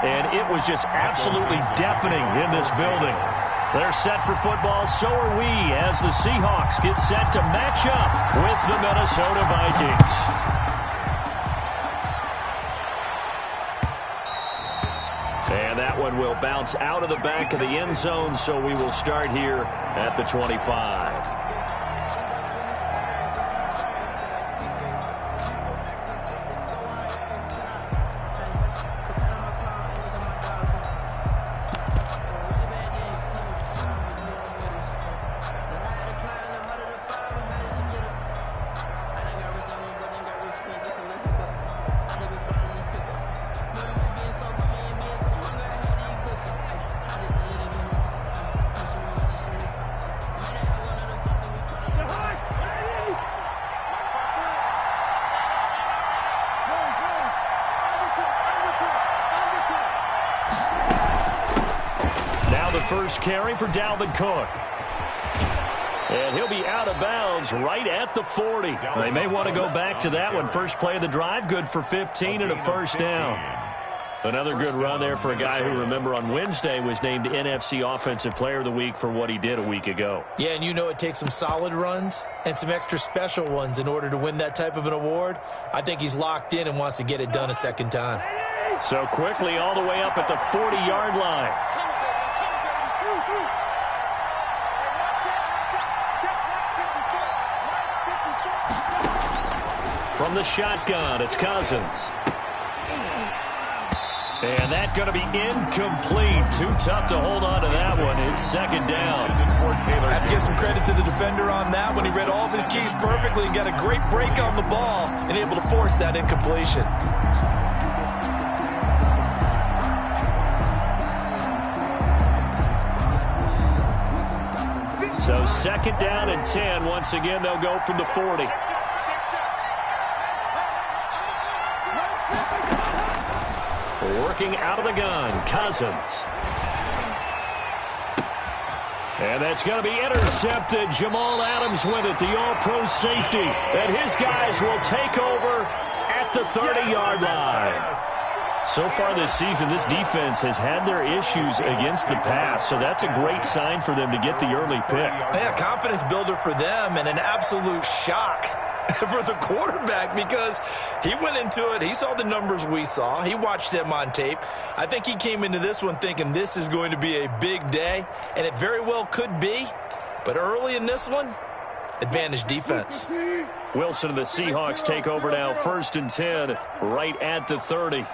and it was just absolutely deafening in this building. They're set for football, so are we, as the Seahawks get set to match up with the Minnesota Vikings. And that one will bounce out of the back of the end zone, so we will start here at the 25. First carry for Dalvin Cook. And he'll be out of bounds right at the 40. They may want to go back to that one. First play of the drive, good for 15 and a first down. Another good run there for a guy who, remember, on Wednesday was named NFC Offensive Player of the Week for what he did a week ago. Yeah, and you know it takes some solid runs and some extra special ones in order to win that type of an award. I think he's locked in and wants to get it done a second time. So quickly all the way up at the 40-yard line. From the shotgun, it's Cousins. And that's going to be incomplete. Too tough to hold on to that one. It's second down. I have to give some credit to the defender on that one. He read all of his keys perfectly and got a great break on the ball and able to force that incompletion. So second down and 10. Once again, they'll go from the 40. Working out of the gun, Cousins. And that's going to be intercepted. Jamal Adams with it, the all-pro safety. And his guys will take over at the 30-yard line. So far this season, this defense has had their issues against the pass, so that's a great sign for them to get the early pick. Yeah, confidence builder for them and an absolute shock for the quarterback because he went into it. He saw the numbers we saw. He watched them on tape. I think he came into this one thinking this is going to be a big day, and it very well could be. But early in this one, advantage defense. Wilson and the Seahawks take over now, first and 10, right at the 30.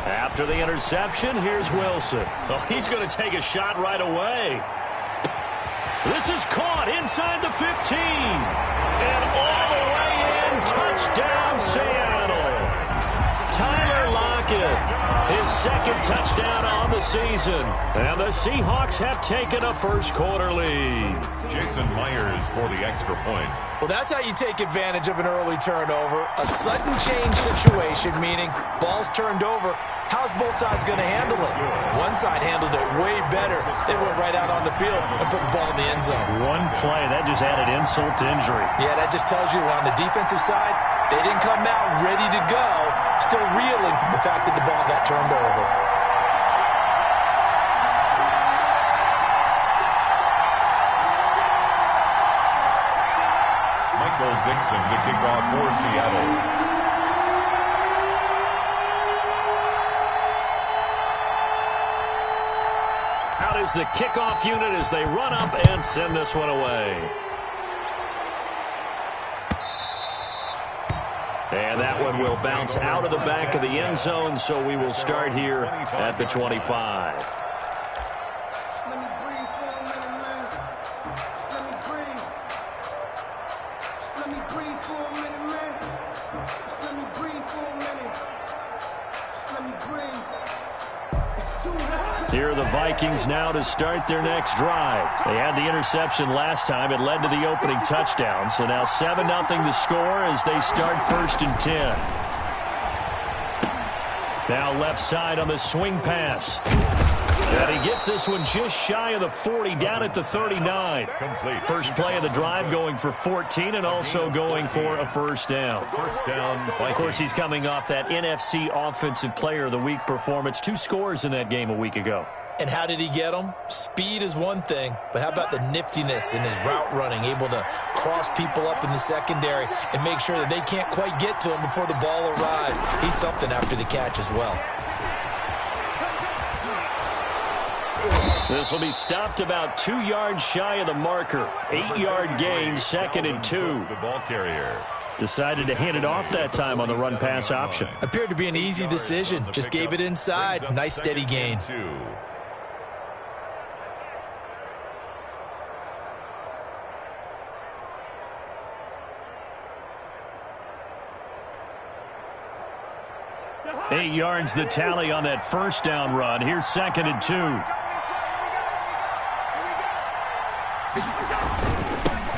After the interception, here's Wilson. Oh, he's going to take a shot right away. This is caught inside the 15. And all the way in, touchdown Seattle. Tyler Lockett, his second touchdown on the season. And the Seahawks have taken a first quarter lead. Jason Myers for the extra point. Well, that's how you take advantage of an early turnover. A sudden change situation, meaning ball's turned over. How's both sides going to handle it? One side handled it way better. They went right out on the field and put the ball in the end zone. One play, that just added insult to injury. Yeah, that just tells you on the defensive side, they didn't come out ready to go, still reeling from the fact that the ball got turned over. Michael Dixon to kick off for Seattle. Is the kickoff unit as they run up and send this one away. And that one will bounce out of the back of the end zone, so we will start here at the 25. Here are the Vikings now to start their next drive. They had the interception last time. It led to the opening touchdown. So now 7-0 to score as they start first and 10. Now left side on the swing pass. And he gets this one just shy of the 40, down at the 39. Complete. First play of the drive going for 14 and also going for a first down. First down, Vikings. Of course, he's coming off that NFC Offensive Player of the Week performance. 2 scores in that game a week ago. And how did he get them? Speed is one thing, but how about the niftiness in his route running, able to cross people up in the secondary and make sure that they can't quite get to him before the ball arrives. He's something after the catch as well. This will be stopped about 2 yards shy of the marker. 8-yard gain, 2nd and 2. The ball carrier. Decided to hand it off that time on the run-pass option. Appeared to be an easy decision. Just gave it inside. Nice steady gain. 2. Eight yards the tally on that first down run. Here's 2nd and 2.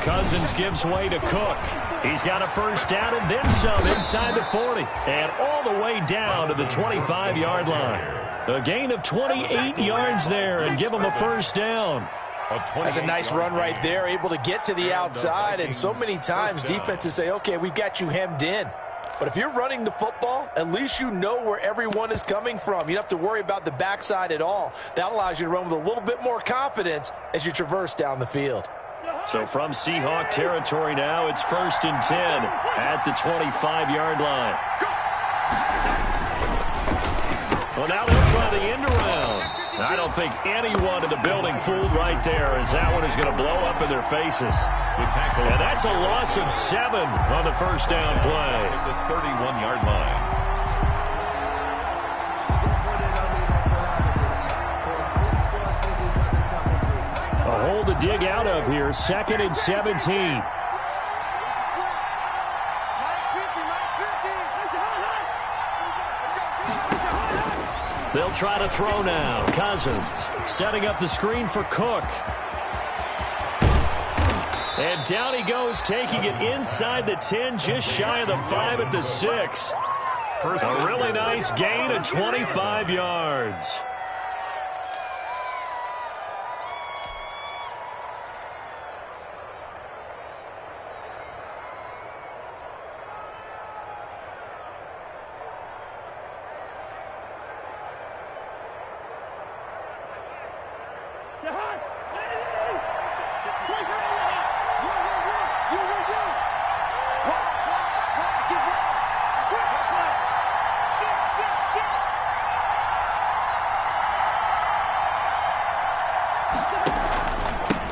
Cousins gives way to Cook. He's got a first down and then some inside the 40. And all the way down to the 25-yard line. A gain of 28 yards there and give him a first down. That's a nice run right there, able to get to the outside. And so many times defenses say, okay, we've got you hemmed in. But if you're running the football, at least you know where everyone is coming from. You don't have to worry about the backside at all. That allows you to run with a little bit more confidence as you traverse down the field. So from Seahawk territory now, it's 1st and 10 at the 25-yard line. Well, now they'll try the end around. I don't think anyone in the building fooled right there, as that one is going to blow up in their faces. And that's a loss of 7 on the first down play. At the 31-yard line. A hole to dig out of here, 2nd and 17. They'll try to throw now. Cousins setting up the screen for Cook. And down he goes, taking it inside the 10, just shy of the 5 at the 6. A really nice gain of 25 yards.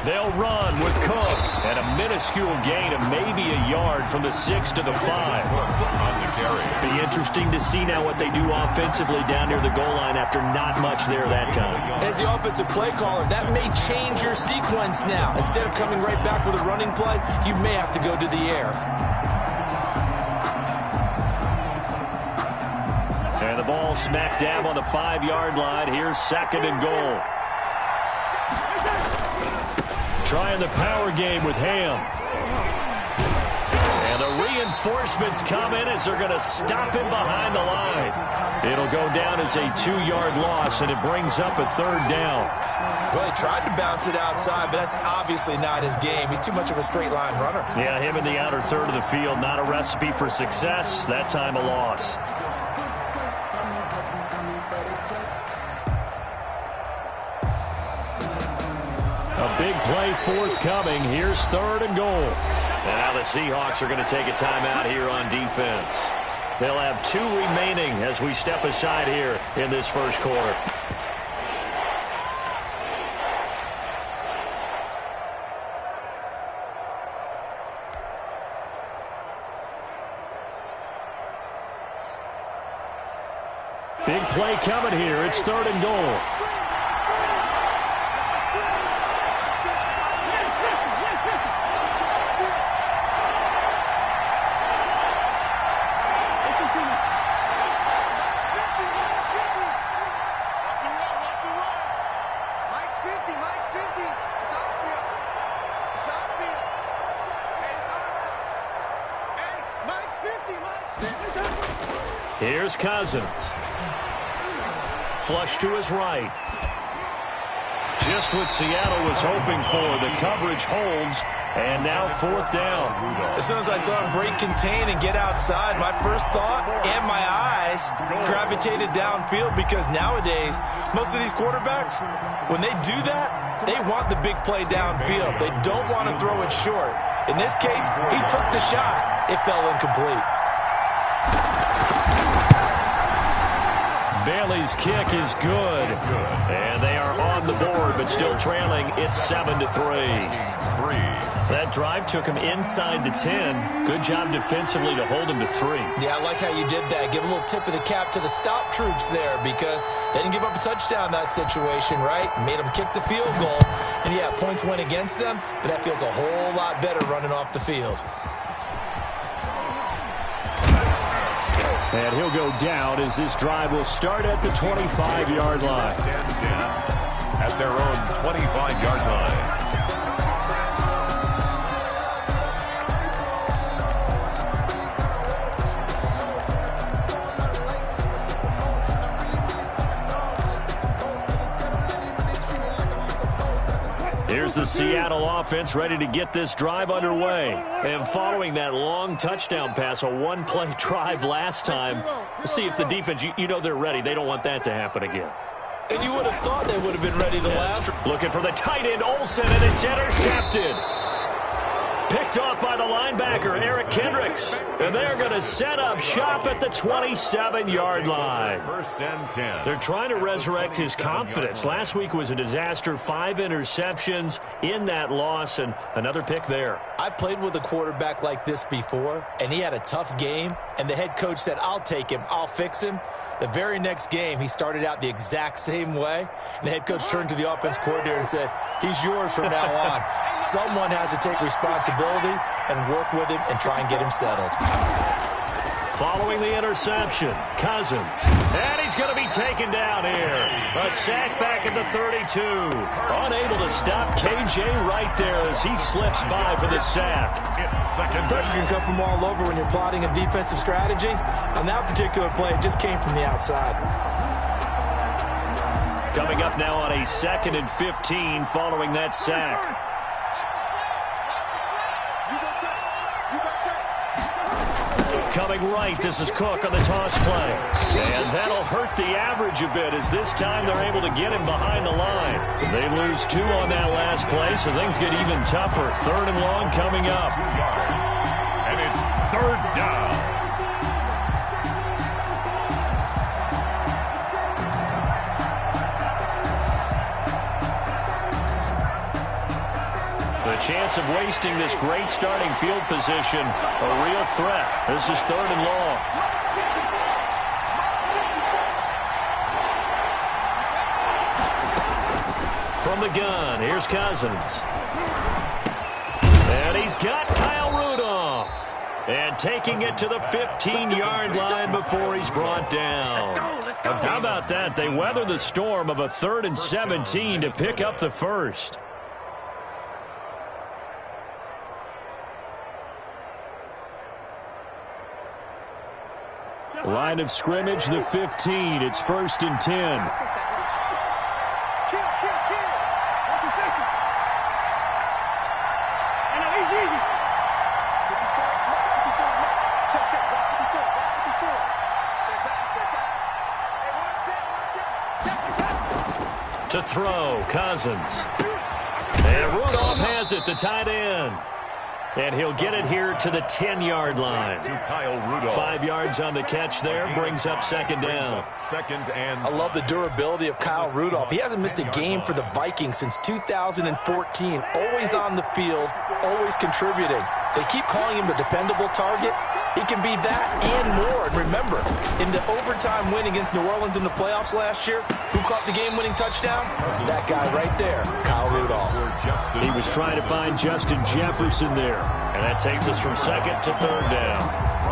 They'll run with Cook, and a minuscule gain of maybe a yard from the 6 to the 5. On the carry. Be interesting to see now what they do offensively down near the goal line after not much there that time. As the offensive play caller, that may change your sequence now. Instead of coming right back with a running play, you may have to go to the air. And the ball smack dab on the 5-yard line. Here's 2nd and goal. Trying the power game with Ham. And the reinforcements come in as they're going to stop him behind the line. It'll go down as a 2-yard loss, and it brings up a 3rd down. Well, he tried to bounce it outside, but that's obviously not his game. He's too much of a straight-line runner. Yeah, him in the outer third of the field, not a recipe for success. That time a loss. A big play forthcoming. Here's 3rd and goal. And now the Seahawks are going to take a timeout here on defense. They'll have 2 remaining as we step aside here in this first quarter. Big play coming here. It's 3rd and goal. Here's Cousins. Flush to his right. Just what Seattle was hoping for. The coverage holds, and now 4th down. As soon as I saw him break contain and get outside, my first thought and my eyes gravitated downfield, because nowadays, most of these quarterbacks, when they do that, they want the big play downfield. They don't want to throw it short. In this case, he took the shot. It fell incomplete. Bailey's kick is good. And they are on the board, but still trailing. It's 7-3. That drive took him inside the 10. Good job defensively to hold him to 3. Yeah, I like how you did that. Give a little tip of the cap to the stop troops there, because they didn't give up a touchdown in that situation, right? Made them kick the field goal. And yeah, points went against them, but that feels a whole lot better running off the field. And he'll go down as this drive will start at the 25-yard line. At their own 25-yard line. Here's the Seattle offense ready to get this drive underway. And following that long touchdown pass, a one-play drive last time, let's see if the defense, you know they're ready. They don't want that to happen again. And you would have thought they would have been ready the last. Looking for the tight end, Olsen, and it's intercepted. Picked off by the linebacker, Eric Kendricks. And they're going to set up shop at the 27-yard line. 1st and 10. They're trying to resurrect his confidence. Last week was a disaster. 5 interceptions in that loss, and another pick there. I played with a quarterback like this before, and he had a tough game, and the head coach said, I'll take him, I'll fix him. The very next game, he started out the exact same way, and the head coach turned to the offense coordinator and said, he's yours from now on. Someone has to take responsibility and work with him and try and get him settled. Following the interception, Cousins. And he's going to be taken down here. A sack back at the 32. Unable to stop KJ right there as he slips by for the sack. Pressure can come from all over when you're plotting a defensive strategy. On that particular play, it just came from the outside. Coming up now on a 2nd and 15 following that sack. Coming right, this is Cook on the toss play. And that'll hurt the average a bit as this time they're able to get him behind the line. They lose 2 on that last play, so things get even tougher. 3rd and long coming up. And it's 3rd down. The chance of wasting this great starting field position, a real threat. This is 3rd and long. From the gun, here's Cousins. And he's got Kyle Rudolph. And taking it to the 15-yard line before he's brought down. How about that? They weather the storm of a 3rd and 17 to pick up the first. Line of scrimmage, the 15. It's 1st and 10. To throw, Cousins. And Rudolph has it, the tight end. And he'll get it here to the 10-yard line. To Kyle Rudolph. 5 yards on the catch there, brings up 2nd down. 2nd and I love the durability of Kyle Rudolph. He hasn't missed a game for the Vikings since 2014. Always on the field, always contributing. They keep calling him a dependable target. He can be that and more. And remember, in the overtime win against New Orleans in the playoffs last year, who caught the game-winning touchdown? That guy right there, Kyle Rudolph. He was trying to find Justin Jefferson there. And that takes us from 2nd to 3rd down.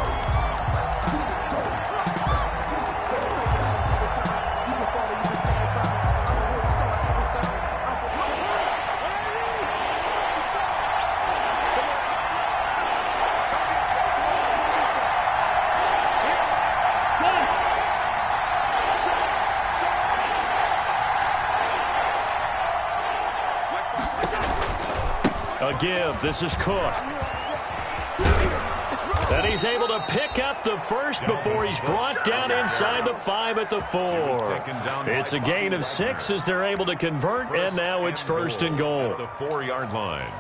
A give. This is Cook. And he's able to pick up the first before he's brought down inside the 5 at the 4. It's a gain of 6 as they're able to convert, and now it's 1st and goal. At the 4-yard line.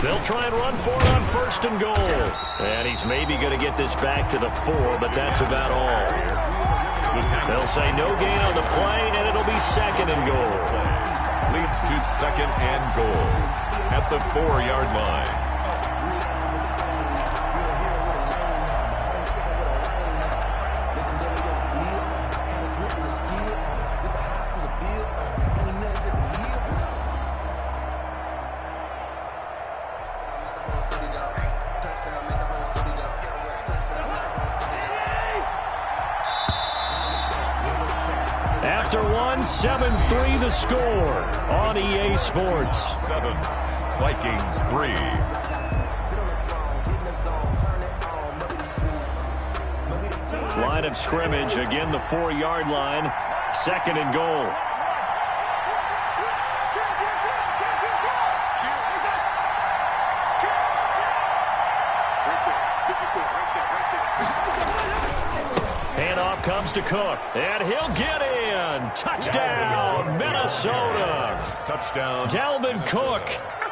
They'll try and run for it on 1st and goal. And he's maybe going to get this back to the 4, but that's about all. They'll say no gain on the play, and it'll be 2nd and goal. Leads to 2nd and goal at the 4-yard line. After one, 7-3 the score on EA Sports. 7, Vikings 3. Line of scrimmage, again the 4-yard line, 2nd and goal. Handoff comes to Cook, and he'll get in. Touchdown, Minnesota. Touchdown. Dalvin Cook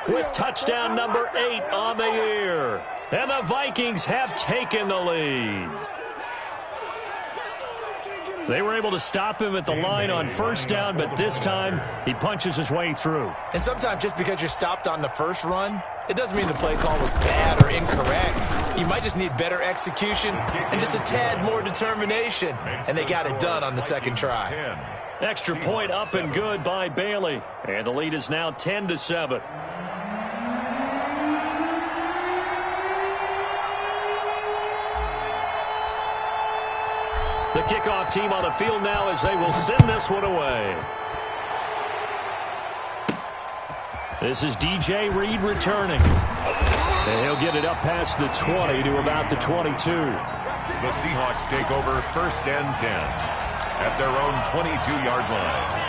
with touchdown number 8 on the year. And the Vikings have taken the lead. They were able to stop him at the line on 1st down, but this time he punches his way through. And sometimes just because you're stopped on the first run, it doesn't mean the play call was bad or incorrect. You might just need better execution and just a tad more determination. And they got it done on the 2nd try. Extra point up and good by Bailey. And the lead is now 10-7. The kickoff team on the field now as they will send this one away. This is DJ Reed returning. And he'll get it up past the 20 to about the 22. The Seahawks take over 1st and 10 at their own 22-yard line.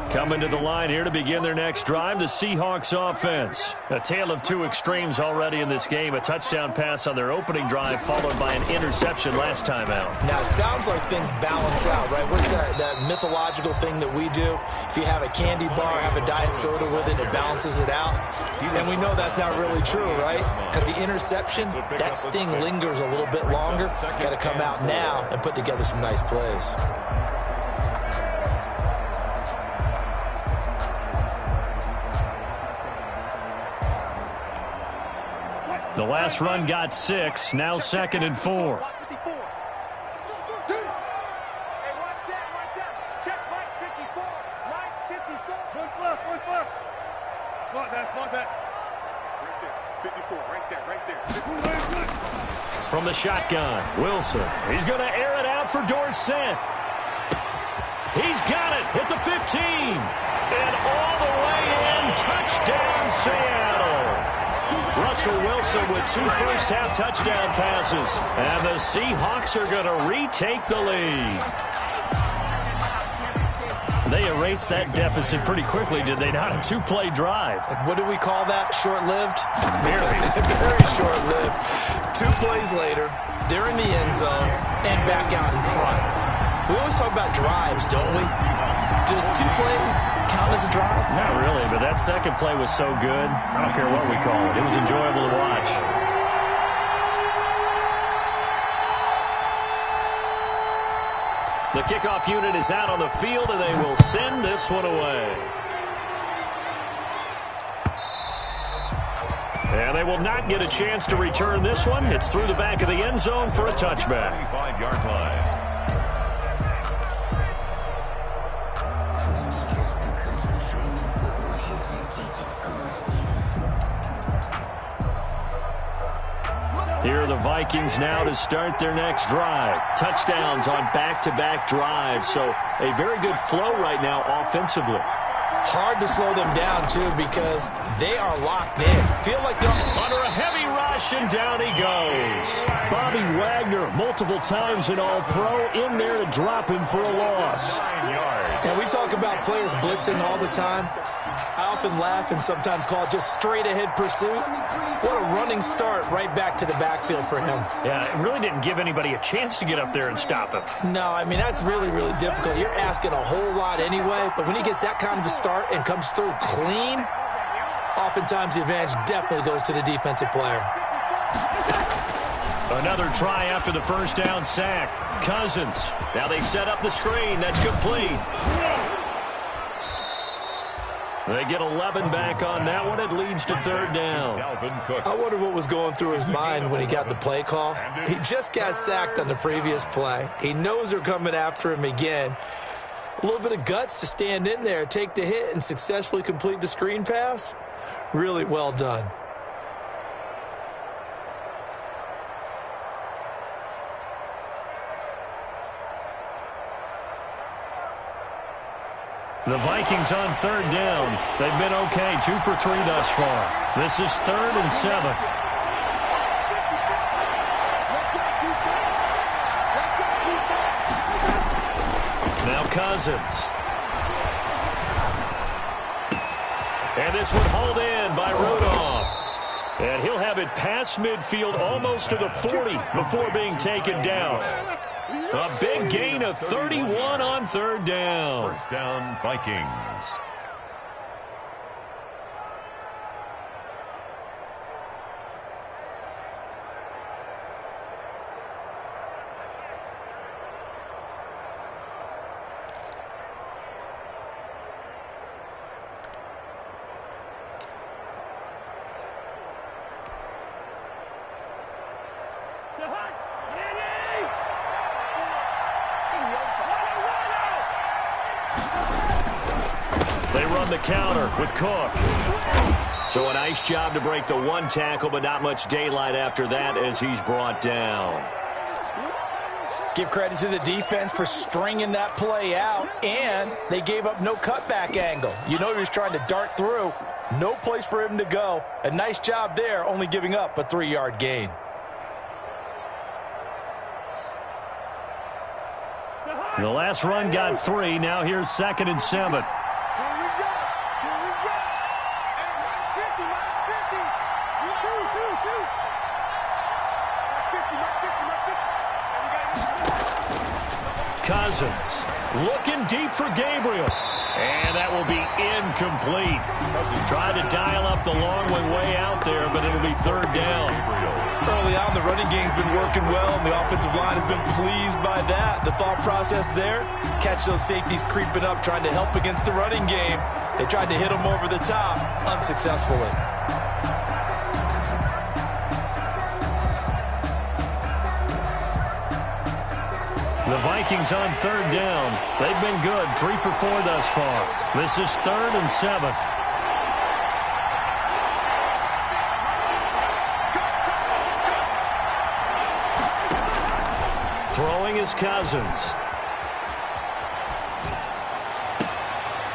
Coming to the line here to begin their next drive, the Seahawks offense. A tale of two extremes already in this game. A touchdown pass on their opening drive followed by an interception last time out. Now, it sounds like things balance out, right? What's that mythological thing that we do? If you have a candy bar, have a diet soda with it, it balances it out. And we know that's not really true, right? Because the interception, that sting lingers a little bit longer. Got to come out now and put together some nice plays. The last run got 6, now 2nd and 4. From the shotgun, Wilson. He's going to air it out for Dorsett. He's got it at the 15. And all the way in, touchdown Seattle. Russell Wilson with 2 first-half touchdown passes. And the Seahawks are going to retake the lead. They erased that deficit pretty quickly, did they not? A 2-play drive. What do we call that? Short-lived? Very. Very short-lived. 2 plays later, they're in the end zone and back out in front. We always talk about drives, don't we? Does 2 plays count as a drive? Not really, but that second play was so good. I don't care what we call it. It was enjoyable to watch. The kickoff unit is out on the field, and they will send this one away. And they will not get a chance to return this one. It's through the back of the end zone for a touchback. 25-yard line. Here are the Vikings now to start their next drive. Touchdowns on back-to-back drives, so a very good flow right now offensively. Hard to slow them down, too, because they are locked in. Feel like they're under a heavy rush, and down he goes. Bobby Wagner, multiple times an All-Pro, in there to drop him for a loss. And we talk about players blitzing all the time. I often laugh and sometimes call it just straight-ahead pursuit. What a running start right back to the backfield for him. Yeah, it really didn't give anybody a chance to get up there and stop him. No, I mean, that's really, really difficult. You're asking a whole lot anyway, but when he gets that kind of a start and comes through clean, oftentimes the advantage definitely goes to the defensive player. Another try after the first down sack. Cousins. Now they set up the screen. That's complete. They get 11 back on that one. It leads to third down. I wonder what was going through his mind when he got the play call. He just got sacked on the previous play. He knows they're coming after him again. A little bit of guts to stand in there, take the hit, and successfully complete the screen pass. Really well done. The Vikings on third down. They've been okay, 2 for 3 thus far. This is 3rd and 7. Now Cousins. And this one hauled in by Rudolph. And he'll have it past midfield almost to the 40 before being taken down. A big gain of 31 on third down. First down, Vikings. They run the counter with Cook. So a nice job to break the one tackle, but not much daylight after that as he's brought down. Give credit to the defense for stringing that play out, and they gave up no cutback angle. You know he was trying to dart through. No place for him to go. A nice job there, only giving up a 3-yard gain. The last run got 3. Now here's 2nd and 7. Cousins looking deep for Gabriel. And that will be incomplete. Tried to dial up the long way out there, but it'll be third down. Early on, the running game's been working well, and the offensive line has been pleased by that. The thought process there, catch those safeties creeping up, trying to help against the running game. They tried to hit them over the top, unsuccessfully. The Vikings on third down. They've been good, 3 for 4 thus far. This is 3rd and 7. Throwing is Cousins.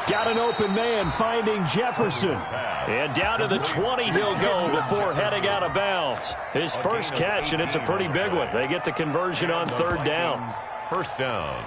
Got an open man finding Jefferson. And down to the 20 he'll go before heading out of bounds. His first catch, and it's a pretty big one. They get the conversion on third down. First down.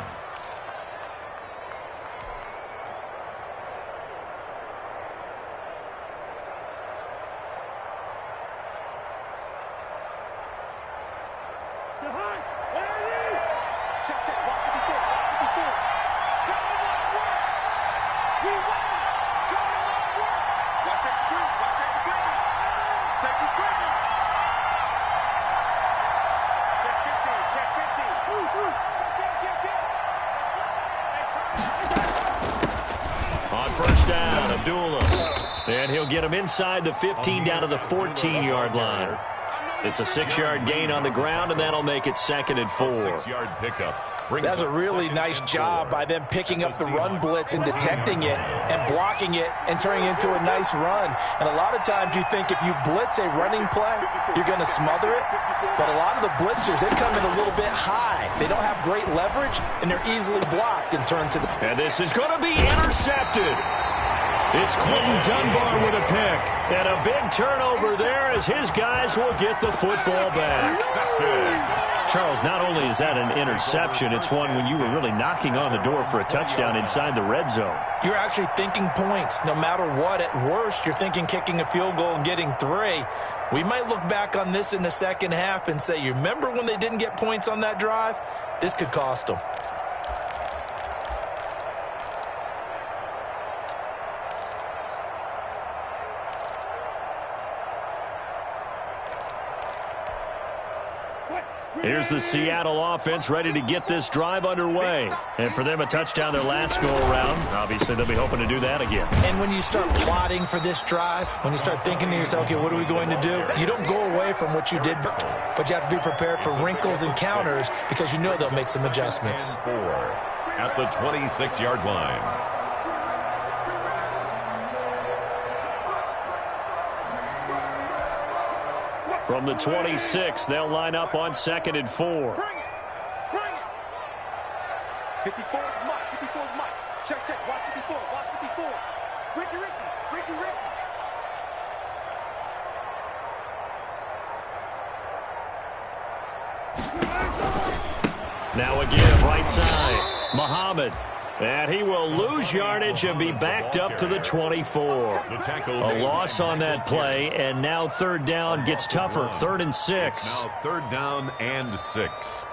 First down, Abdullah. And he'll get him inside the 15 down to the 14-yard line. It's a 6-yard gain on the ground, and that'll make it 2nd and 4. 6-yard pickup. That's a really nice job by them picking up the run blitz and detecting it and blocking it and turning it into a nice run. And a lot of times you think if you blitz a running play, you're going to smother it. But a lot of the blitzers, they come in a little bit high. They don't have great leverage, and they're easily blocked and turned to the... And this is going to be intercepted. It's Quentin Dunbar with a pick. And a big turnover there as his guys will get the football back. Charles, not only is that an interception, it's one when you were really knocking on the door for a touchdown inside the red zone. You're actually thinking points. No matter what, at worst, you're thinking kicking a field goal and getting 3. We might look back on this in the second half and say, you remember when they didn't get points on that drive? This could cost them. Here's the Seattle offense ready to get this drive underway. And for them, a touchdown their last go-around. Obviously, they'll be hoping to do that again. And when you start plotting for this drive, when you start thinking to yourself, okay, what are we going to do? You don't go away from what you did, but you have to be prepared for wrinkles and counters because you know they'll make some adjustments. 4 at the 26-yard line. From the 26, they'll line up on 2nd and 4. Bring it. 54 is Mike. 54 is Mike. Check. Watch 54. Watch 54. Ricky. Now again, right side. Muhammad. And he will lose yardage and be backed up to the 24. A loss on that play, and now 3rd down gets tougher. 3rd and 6. Now 3rd down and 6.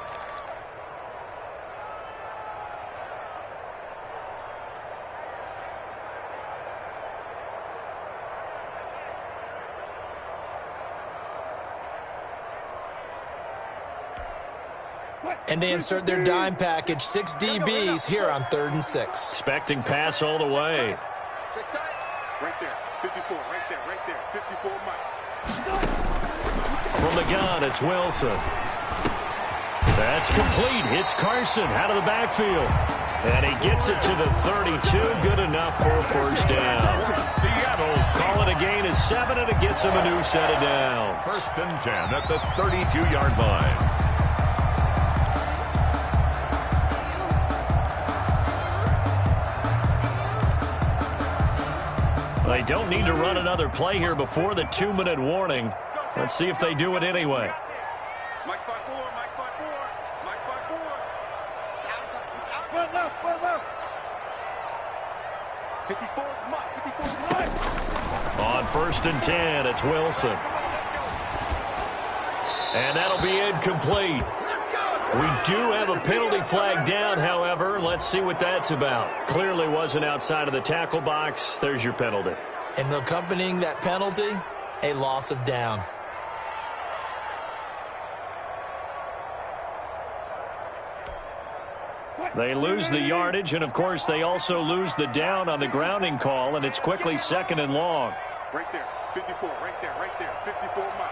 And they insert their dime package, 6 DBs here on 3rd and 6. Expecting pass all the way. Right there. 54. Right there. 54 Mike. From the gun, it's Wilson. That's complete. It's Carson out of the backfield. And he gets it to the 32. Good enough for a 1st down. Seattle Call it a gain of 7, and it gets him a new set of downs. 1st and 10 at the 32-yard line. They don't need to run another play here before the 2-minute warning. Let's see if they do it anyway. Mike spot 4. Mike spot 4. Mike spot 4. It's out. Well left. 54 is Mike. 54 is Mike. On 1st and 10, it's Wilson. And that'll be incomplete. We do have a penalty flag down, however. Let's see what that's about. Clearly wasn't outside of the tackle box. There's your penalty. And accompanying that penalty, a loss of down. They lose the yardage, and, of course, they also lose the down on the grounding call, and it's quickly 2nd and long. Right there. 54. Right there. 54 Mike.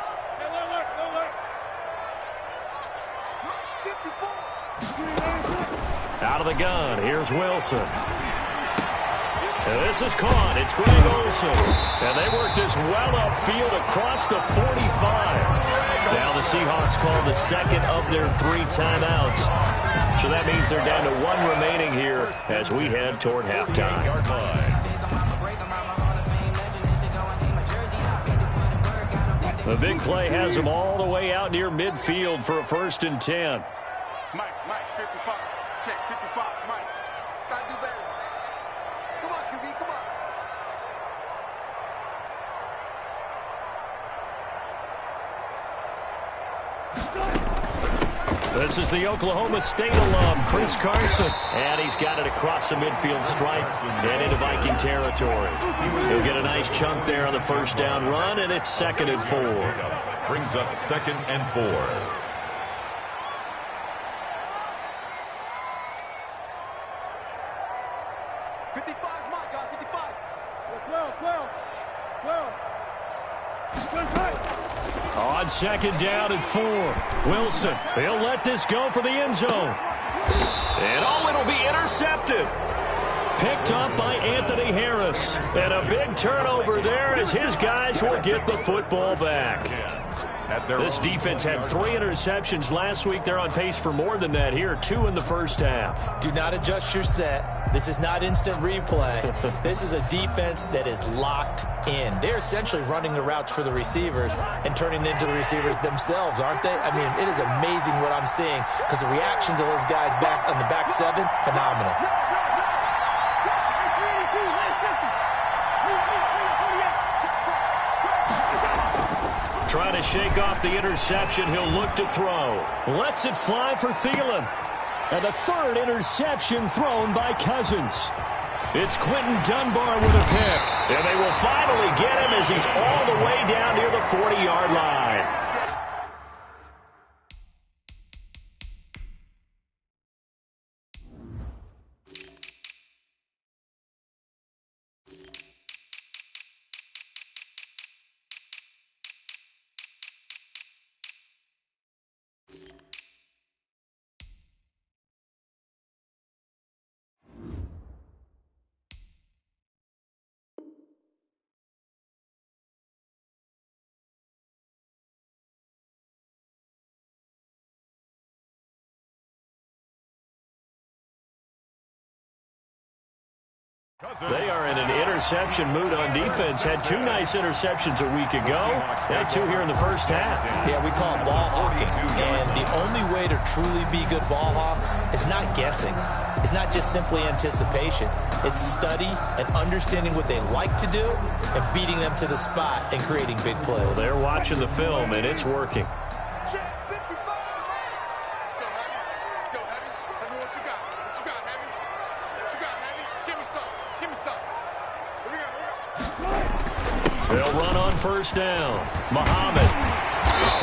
Out of the gun, here's Wilson. And this is caught. It's Greg Olsen. And they work this well upfield across the 45. Now the Seahawks call the 2nd of their 3 timeouts. So that means they're down to 1 remaining here as we head toward halftime. The big play has them all the way out near midfield for a 1st and 10. Mike, 55. Check, 55. Mike. Gotta do better. Come on, QB, come on. This is the Oklahoma State alum, Chris Carson. And he's got it across the midfield stripe and into Viking territory. He'll get a nice chunk there on the 1st down run, and it's 2nd and 4. Brings up 2nd and 4. On 2nd down and 4. Wilson, he'll let this go for the end zone. And it'll be intercepted. Picked up by Anthony Harris. And a big turnover there as his guys will get the football back. This defense had 3 interceptions last week. They're on pace for more than that here, 2 in the first half. Do not adjust your set. This is not instant replay. This is a defense that is locked in. They're essentially running the routes for the receivers and turning into the receivers themselves, aren't they? I mean, it is amazing what I'm seeing because the reactions of those guys back on the back 7, phenomenal. Trying to shake off the interception. He'll look to throw. Lets it fly for Thielen. And the 3rd interception thrown by Cousins. It's Quentin Dunbar with a pick. And they will finally get him as he's all the way down near the 40-yard line. They are in an interception mood on defense. Had 2 nice interceptions a week ago. Had 2 here in the first half. Yeah, we call it ball hawking. And the only way to truly be good ball hawks is not guessing. It's not just simply anticipation. It's study and understanding what they like to do and beating them to the spot and creating big plays. Well, they're watching the film, and it's working. They'll run on first down. Muhammad.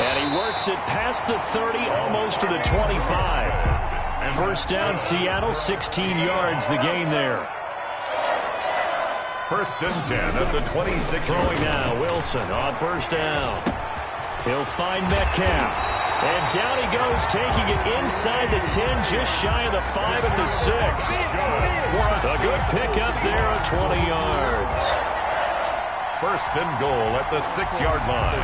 And he works it past the 30, almost to the 25. First down, Seattle, 16 yards the gain there. 1st and 10 at the 26. Throwing now, Wilson on first down. He'll find Metcalf. And down he goes, taking it inside the 10, just shy of the 5 at the 6. A good pickup there of 20 yards. 1st and goal at the 6-yard line.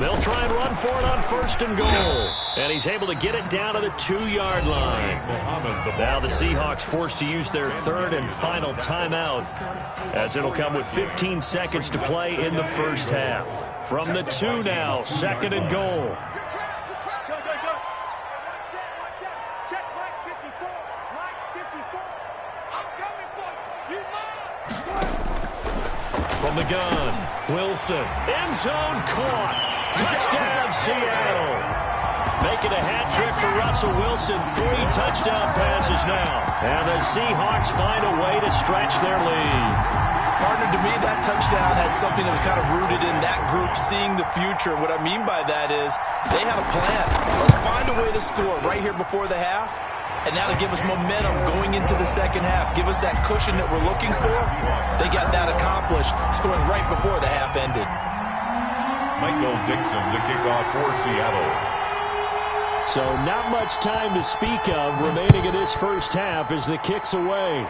They'll try and run for it on 1st and goal. And he's able to get it down to the 2-yard line. Now the Seahawks forced to use their 3rd and final timeout, as it'll come with 15 seconds to play in the first half. From the 2 now, 2nd and goal. From the gun, Wilson, end zone caught. Touchdown, Seattle. Making a hat trick for Russell Wilson. 3 touchdown passes now. And the Seahawks find a way to stretch their lead. Partner, to me, that touchdown had something that was kind of rooted in that group seeing the future. What I mean by that is they had a plan. Let's find a way to score right here before the half. And now to give us momentum going into the second half, give us that cushion that we're looking for. They got that accomplished, scoring right before the half ended. Michael Dixon to kick off for Seattle. So not much time to speak of remaining in this first half as the kick's away.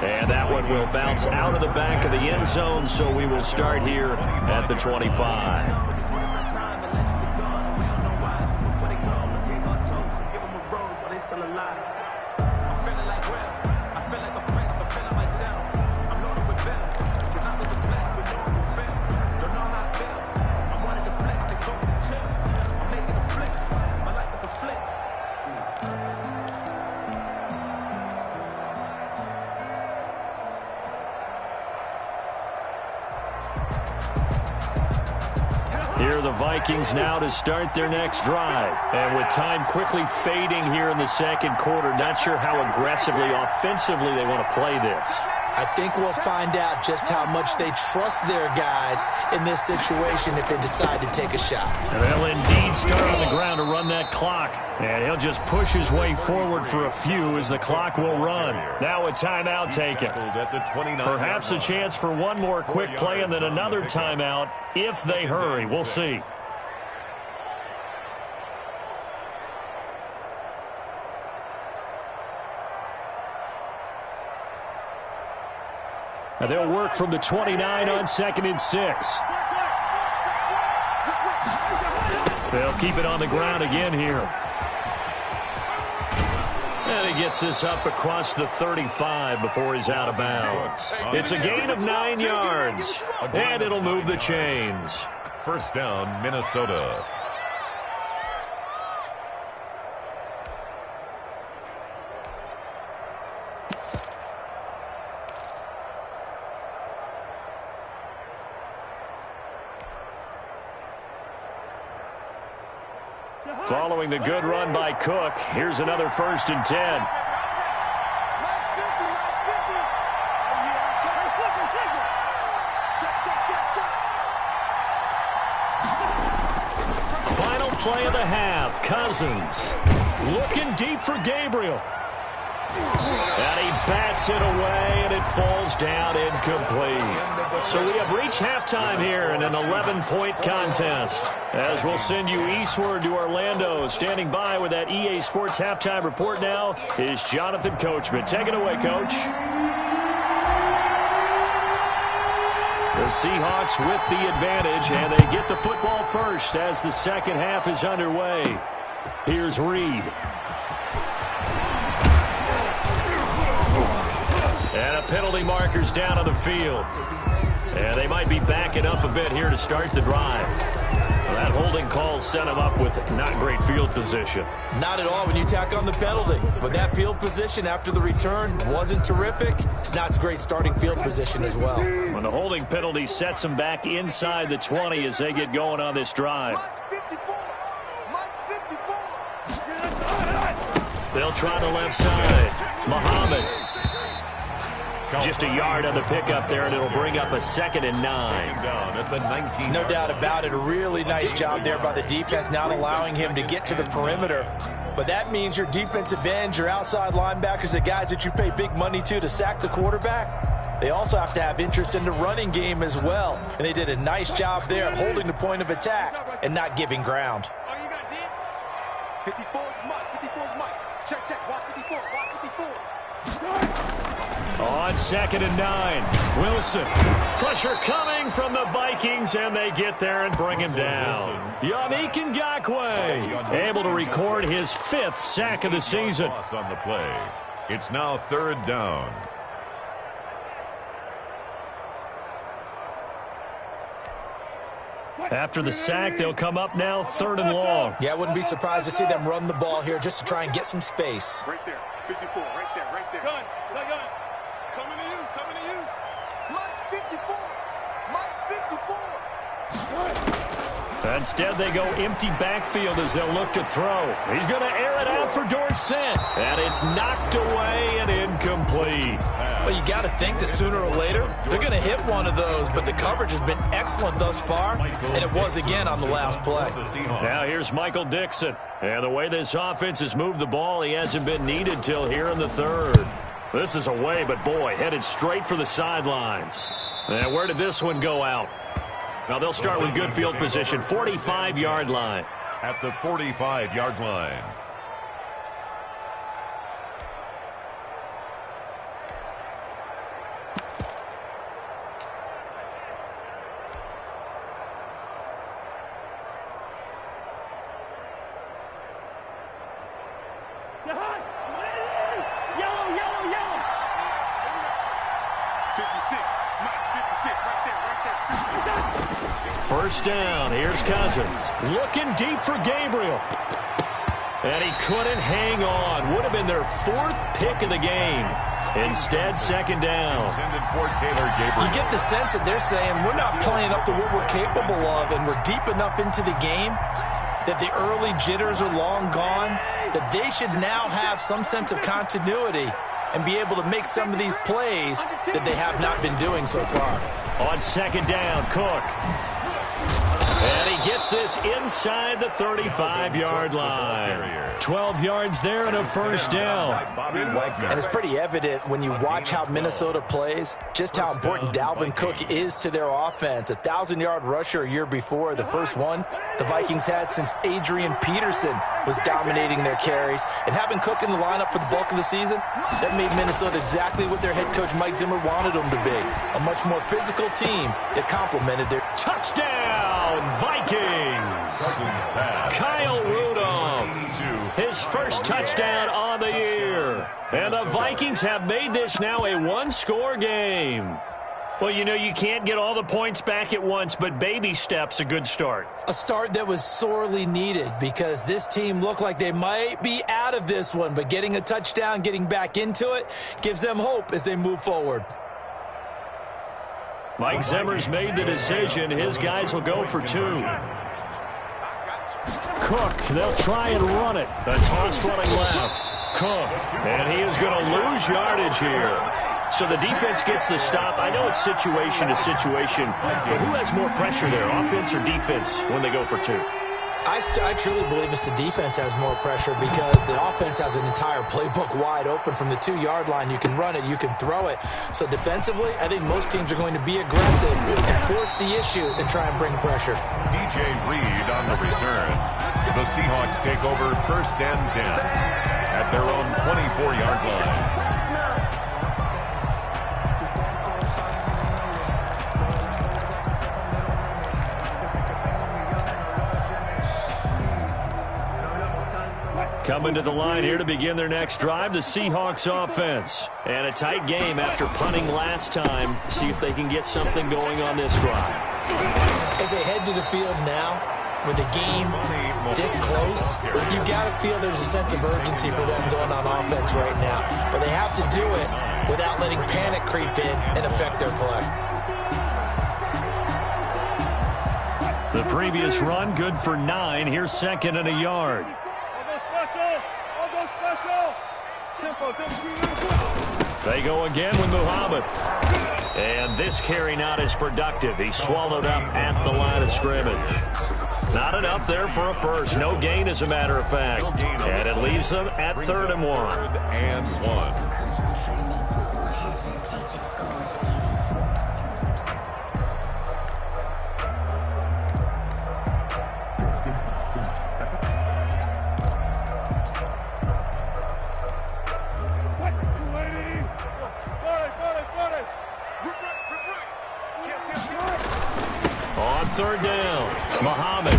And that one will bounce out of the back of the end zone, so we will start here at the 25. Here are the Vikings now to start their next drive. And with time quickly fading here in the second quarter, not sure how aggressively, offensively they want to play this. I think we'll find out just how much they trust their guys in this situation if they decide to take a shot. And they'll indeed start on the ground to run that clock. And he'll just push his way forward for a few as the clock will run. Now a timeout taken. Perhaps a chance for one more quick play and then another timeout if they hurry. We'll see. And they'll work from the 29 on 2nd and 6. They'll keep it on the ground again here. And he gets this up across the 35 before he's out of bounds. It's a gain of 9 yards, and it'll move the chains. First down, Minnesota. Following the good run by Cook, here's another 1st and 10. Final play of the half. Cousins looking deep for Gabriel. And he bats it away, and it falls down incomplete. So we have reached halftime here in an 11-point contest. As we'll send you eastward to Orlando. Standing by with that EA Sports halftime report now is Jonathan Coachman. Take it away, Coach. The Seahawks with the advantage, and they get the football first as the second half is underway. Here's Reed. And a penalty marker's down on the field. And they might be backing up a bit here to start the drive. Well, that holding call set him up with not great field position. Not at all when you tack on the penalty. But that field position after the return wasn't terrific. It's not great starting field position as well. When the holding penalty sets them back inside the 20 as they get going on this drive. They'll try the left side. Muhammad. Just a yard on the pickup there, and it'll bring up a 2nd and 9. No doubt about it. A really nice job there by the defense, not allowing him to get to the perimeter. But that means your defensive ends, your outside linebackers, the guys that you pay big money to sack the quarterback, they also have to have interest in the running game as well. And they did a nice job there of holding the point of attack and not giving ground. 54 is Mike. 54 is Mike. Check. Watch 54. Watch 54. On 2nd and 9, Wilson. Pressure coming from the Vikings, and they get there and bring him down. Yannick Ngakoue able to record his 5th sack of the season. On the play. It's now 3rd down. After the sack, they'll come up now 3rd and long. Yeah, I wouldn't be surprised to see them run the ball here just to try and get some space. Right there. 54. Right there. Gun. Coming to you. Mike 54. Mike 54. Instead, they go empty backfield as they'll look to throw. He's going to air it out for Dorsett. And it's knocked away and incomplete. Well, you got to think that sooner or later, they're going to hit one of those. But the coverage has been excellent thus far, and it was again on the last play. Now here's Michael Dixon. And the way this offense has moved the ball, he hasn't been needed till here in the 3rd. This is away, but boy, headed straight for the sidelines. And where did this one go out? Now they'll start with good field position, 45-yard line. At the 45-yard line. First down. Here's Cousins. Looking deep for Gabriel. And he couldn't hang on. Would have been their 4th pick of the game. Instead, 2nd down. You get the sense that they're saying we're not playing up to what we're capable of, and we're deep enough into the game that the early jitters are long gone, that they should now have some sense of continuity and be able to make some of these plays that they have not been doing so far. On second down, Cook. And he gets this inside the 35-yard line. 12 yards there and a first down. And it's pretty evident when you watch how Minnesota plays, just how important Dalvin Cook is to their offense. A 1,000-yard rusher a year before, the first one the Vikings had since Adrian Peterson was dominating their carries. And having Cook in the lineup for the bulk of the season, that made Minnesota exactly what their head coach Mike Zimmer wanted them to be. A much more physical team that complemented their touchdown Vikings. Kyle Rudolph, his first touchdown on the year. And the Vikings have made this now a one-score game. Well, you know, you can't get all the points back at once, but baby steps a good start. A start that was sorely needed because this team looked like they might be out of this one, but getting a touchdown, getting back into it, gives them hope as they move forward. Mike Zimmer's made the decision. His guys will go for two. Cook, they'll try and run it. The toss running left. Cook, and he is going to lose yardage here. So the defense gets the stop. I know it's situation to situation, but who has more pressure there, offense or defense, when they go for two? I truly believe it's the defense has more pressure because the offense has an entire playbook wide open from the 2-yard line. You can run it, you can throw it. So defensively, I think most teams are going to be aggressive and force the issue and try and bring pressure. DJ Reed on the return. The Seahawks take over first and 10 at their own 24-yard line. Coming to the line here to begin their next drive, the Seahawks offense. And a tight game after punting last time. See if they can get something going on this drive. As they head to the field now, with the game this close, you've got to feel there's a sense of urgency for them going on offense right now. But they have to do it without letting panic creep in and affect their play. The previous run, good for 9. Here's second and a yard. They go again with Muhammad. And this carry not as productive. He swallowed up at the line of scrimmage. Not enough there for a first. No gain, as a matter of fact. And it leaves them at 3rd and 1. On 3rd down, Muhammad.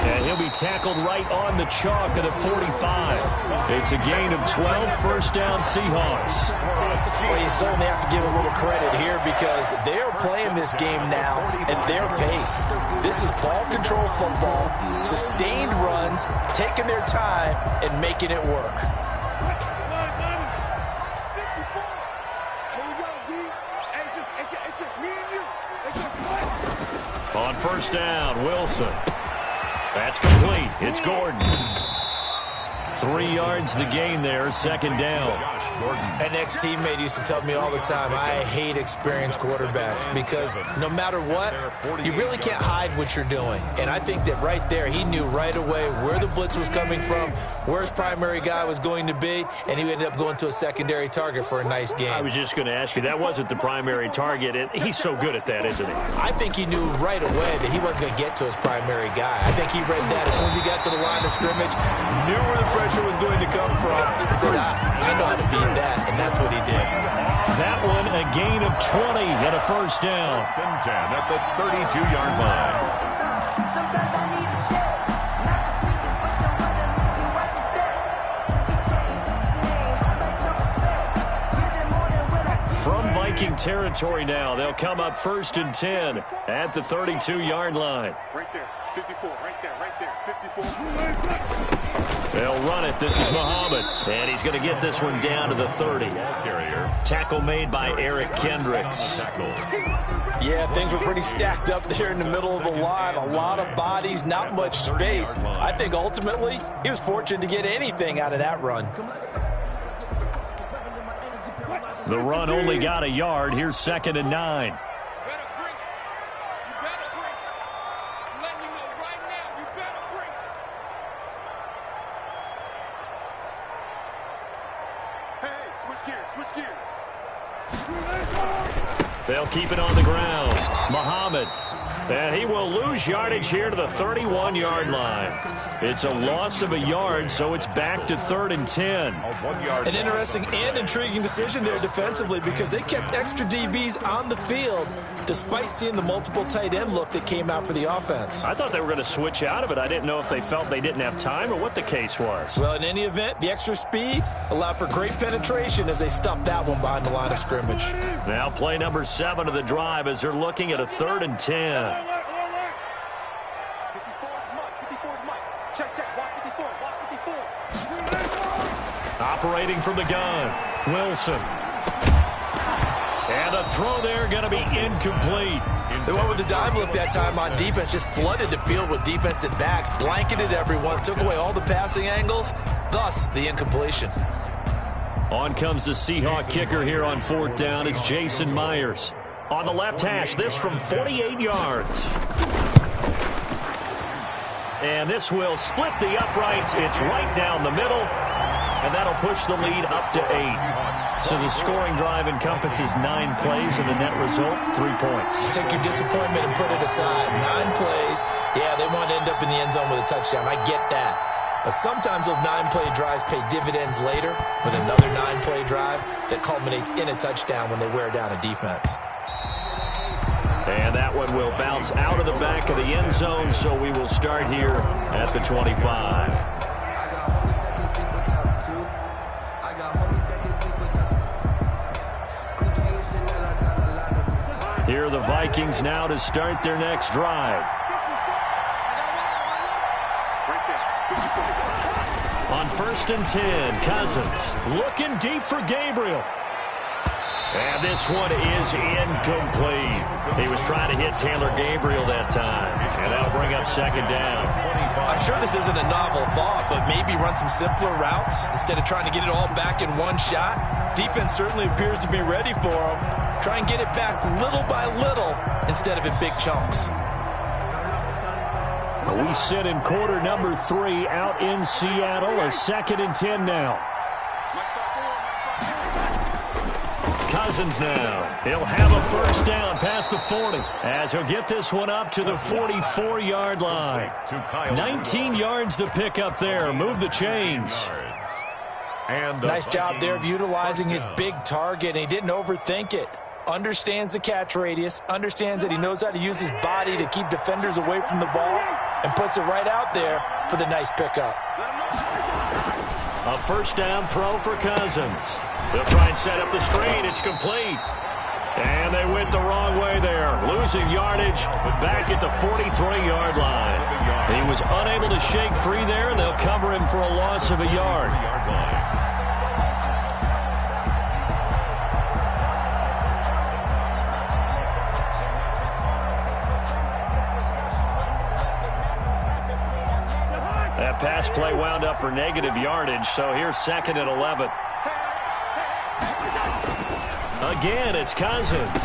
And he'll be tackled right on the chalk of the 45. It's a gain of 12, first down Seahawks. Well, you certainly have to give a little credit here because they're playing this game now at their pace. This is ball control football, sustained runs, taking their time, and making it work. On 1st down, Wilson. That's complete. It's Gordon. 3 yards the gain there, 2nd down. An ex-teammate used to tell me all the time, I hate experienced quarterbacks because no matter what, you really can't hide what you're doing. And I think that right there, he knew right away where the blitz was coming from, where his primary guy was going to be, and he ended up going to a secondary target for a nice game. I was just going to ask you, that wasn't the primary target, and he's so good at that, isn't he? I think he knew right away that he wasn't going to get to his primary guy. I think he read that as soon as he got to the line of scrimmage, knew where the pressure was going to come from, and said, I know how to beat that, and that's what he did. That one, a gain of 20 and a first down. 10 at the 32-yard line. From Viking territory now, they'll come up 1st and 10 at the 32-yard line. Right there, 54, right there, 54. They'll run it. This is Muhammad. And he's going to get this one down to the 30. Tackle made by Eric Kendricks. Yeah, things were pretty stacked up there in the middle of the line. A lot of bodies, not much space. I think ultimately he was fortunate to get anything out of that run. The run only got a yard. Here's 2nd and 9. They'll keep it on the ground. Muhammad. And he will lose yardage here to the 31-yard line. It's a loss of a yard, so it's back to 3rd and 10. An interesting and intriguing decision there defensively because they kept extra DBs on the field despite seeing the multiple tight end look that came out for the offense. I thought they were going to switch out of it. I didn't know if they felt they didn't have time or what the case was. Well, in any event, the extra speed allowed for great penetration as they stuffed that one behind the line of scrimmage. Now play number 7 of the drive as they're looking at a 3rd and 10. Operating from the gun, Wilson. And a throw there going to be incomplete. They went with the dime look that time on defense, just flooded the field with defensive backs, blanketed everyone, took away all the passing angles, thus the incompletion. On comes the Seahawk kicker here on 4th down. It's Jason Myers. On the left hash, this from 48 yards. And this will split the uprights. It's right down the middle. And that'll push the lead up to 8. So the scoring drive encompasses 9 plays, and the net result, 3 points. Take your disappointment and put it aside. 9 plays. Yeah, they want to end up in the end zone with a touchdown. I get that. But sometimes those 9-play drives pay dividends later with another 9-play drive that culminates in a touchdown when they wear down a defense. And that one will bounce out of the back of the end zone, so we will start here at the 25. Here are the Vikings now to start their next drive. On 1st and 10, Cousins looking deep for Gabriel. And this one is incomplete. He was trying to hit Taylor Gabriel that time. And that'll bring up 2nd down. I'm sure this isn't a novel thought, but maybe run some simpler routes instead of trying to get it all back in one shot. Defense certainly appears to be ready for him. Try and get it back little by little instead of in big chunks. We sit in quarter number 3 out in Seattle. A 2nd and 10 now. Cousins now. He'll have a 1st down past the 40 as he'll get this one up to the 44-yard line. 19 yards to pick up there. Move the chains. Nice job there of utilizing his big target. He didn't overthink it. Understands the catch radius, understands that he knows how to use his body to keep defenders away from the ball, and puts it right out there for the nice pickup. A 1st down throw for Cousins. They'll try and set up the screen. It's complete. And they went the wrong way there. Losing yardage back at the 43-yard line. He was unable to shake free there, and they'll cover him for a loss of a yard. That pass play wound up for negative yardage, so here's 2nd and 11. Again, it's Cousins.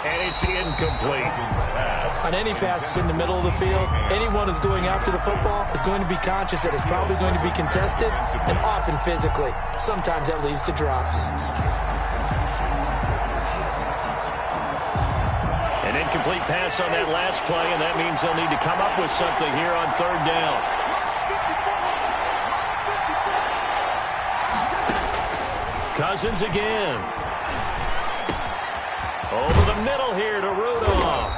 And it's incomplete. On any passes in the middle of the field, anyone who's going after the football is going to be conscious that it's probably going to be contested, and often physically. Sometimes that leads to drops. An incomplete pass on that last play, and that means they'll need to come up with something here on 3rd down. Cousins again. Over the middle here to Rudolph.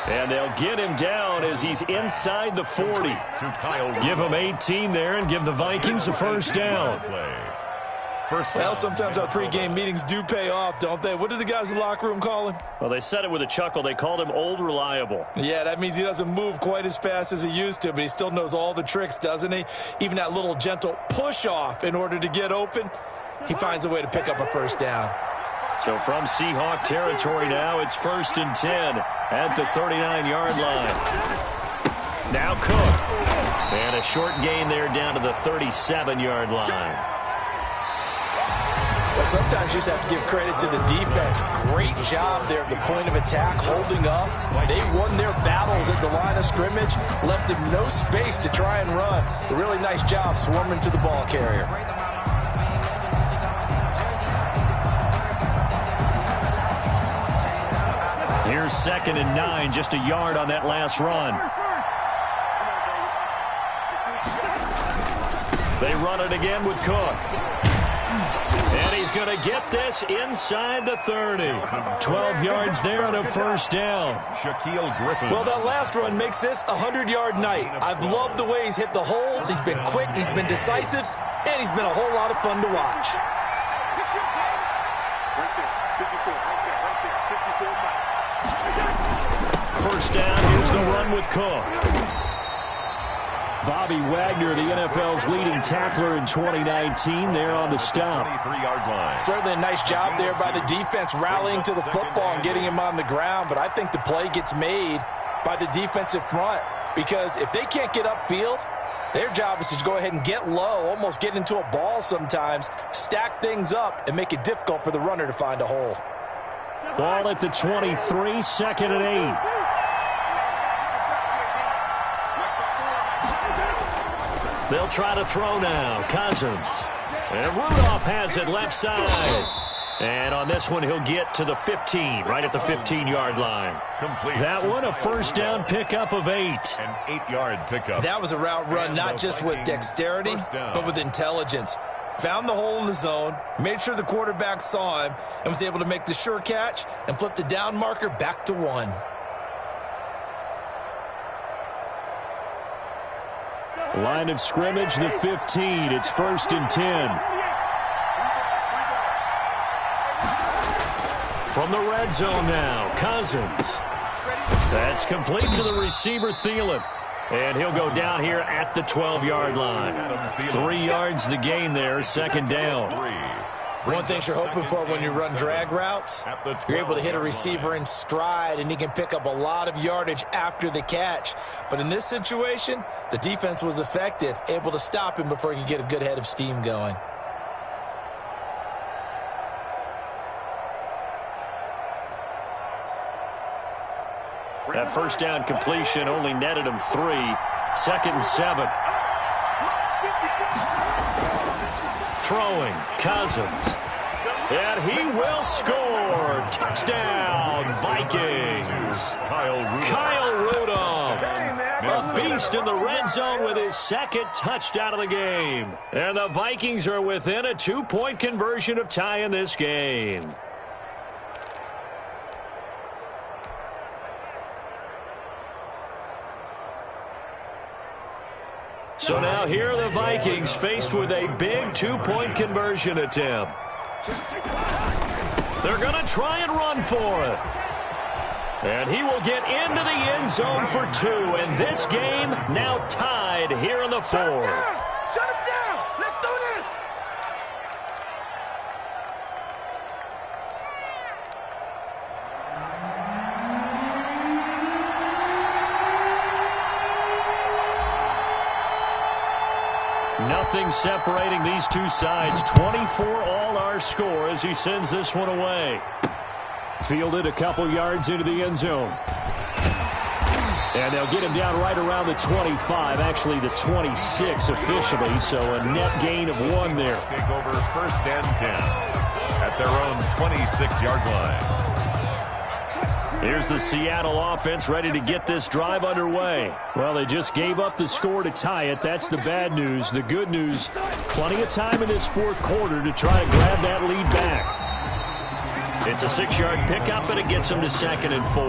And they'll get him down as he's inside the 40. Give him 18 there and give the Vikings a 1st down. Well, sometimes our pregame meetings do pay off, don't they? What do the guys in the locker room call him? Well, they said it with a chuckle. They called him Old Reliable. Yeah, that means he doesn't move quite as fast as he used to, but he still knows all the tricks, doesn't he? Even that little gentle push-off in order to get open, he finds a way to pick up a 1st down. So from Seahawk territory now, it's 1st and 10 at the 39-yard line. Now Cook. And a short gain there down to the 37-yard line. Well, sometimes you just have to give credit to the defense. Great job there at the point of attack, holding up. They won their battles at the line of scrimmage, left them no space to try and run. A really nice job swarming to the ball carrier. Here's 2nd and 9, just a yard on that last run. They run it again with Cook. And he's going to get this inside the 30. 12 yards there on a first down. Shaquille Griffin. Well, that last run makes this a 100-yard night. I've loved the way he's hit the holes. He's been quick, he's been decisive, and he's been a whole lot of fun to watch. First down, here's the run with Cook. Bobby Wagner, the NFL's leading tackler in 2019, there on the stop. 23-yard line. Certainly a nice job there by the defense rallying to the football and getting him on the ground, but I think the play gets made by the defensive front because if they can't get upfield, their job is to go ahead and get low, almost get into a ball sometimes, stack things up, and make it difficult for the runner to find a hole. Ball at the 23, 2nd and 8. They'll try to throw now. Cousins. And Rudolph has it left side. And on this one, he'll get to the 15, right at the 15-yard line. Complete. That one, a first down pickup of 8. An 8-yard pickup. That was a route run not just with dexterity, but with intelligence. Found the hole in the zone, made sure the quarterback saw him, and was able to make the sure catch and flip the down marker back to 1. Line of scrimmage, the 15. It's 1st and 10. From the red zone now, Cousins. That's complete to the receiver, Thielen. And he'll go down here at the 12-yard line. 3 yards the gain there, 2nd down. One thing you're hoping for when you run drag routes, you're able to hit a receiver in stride, and he can pick up a lot of yardage after the catch. But in this situation, the defense was effective, able to stop him before he could get a good head of steam going. That first down completion only netted him 3. 2nd and 7. Throwing, Cousins. And he will score. Touchdown, Vikings. Kyle Rudolph. A beast in the red zone with his 2nd touchdown of the game. And the Vikings are within a 2-point conversion of tying this game. So now here are the Vikings faced with a big 2-point conversion attempt. They're going to try and run for it. And he will get into the end zone for 2. And this game now tied here in the 4th. Shut him down! Let's do this! Nothing separating these two sides. 24 all our score as he sends this one away. Fielded a couple yards into the end zone. And they'll get him down right around the 25, actually the 26 officially, so a net gain of 1 there. Take over 1st and 10 at their own 26-yard line. Here's the Seattle offense ready to get this drive underway. Well, they just gave up the score to tie it. That's the bad news. The good news, plenty of time in this 4th quarter to try to grab that lead back. It's a 6-yard pickup, and it gets them to 2nd and 4.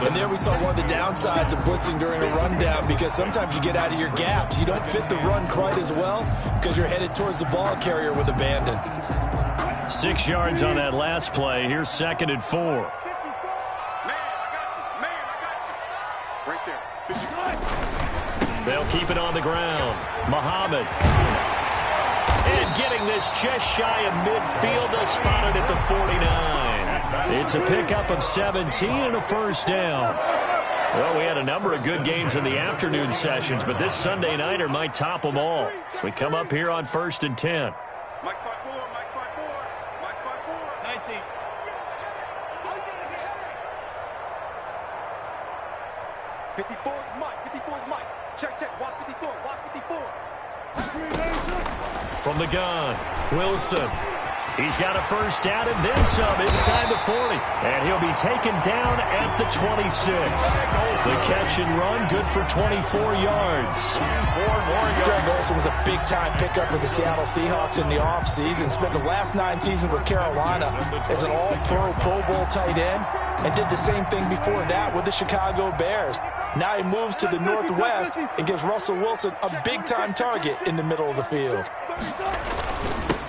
And there we saw one of the downsides of blitzing during a rundown, because sometimes you get out of your gaps. You don't fit the run quite as well because you're headed towards the ball carrier with abandon. 6 yards on that last play. Here's 2nd and 4. They'll keep it on the ground. Muhammad. And getting this just shy of midfield, they'll spot it at the 49. It's a pickup of 17 and a first down. Well, we had a number of good games in the afternoon sessions, but this Sunday nighter might top them all. So we come up here on 1st and 10. 17. 54 is Mike. 54 is Mike. Check, check. Watch 54. Watch 54. From the gun, Wilson. He's got a first down and then some inside the 40. And he'll be taken down at the 26. The catch and run, good for 24 yards. Greg Olsen was a big-time pickup for the Seattle Seahawks in the offseason. Spent the last 9 seasons with Carolina as an all-pro Pro Bowl tight end and did the same thing before that with the Chicago Bears. Now he moves to the Northwest and gives Russell Wilson a big-time target in the middle of the field.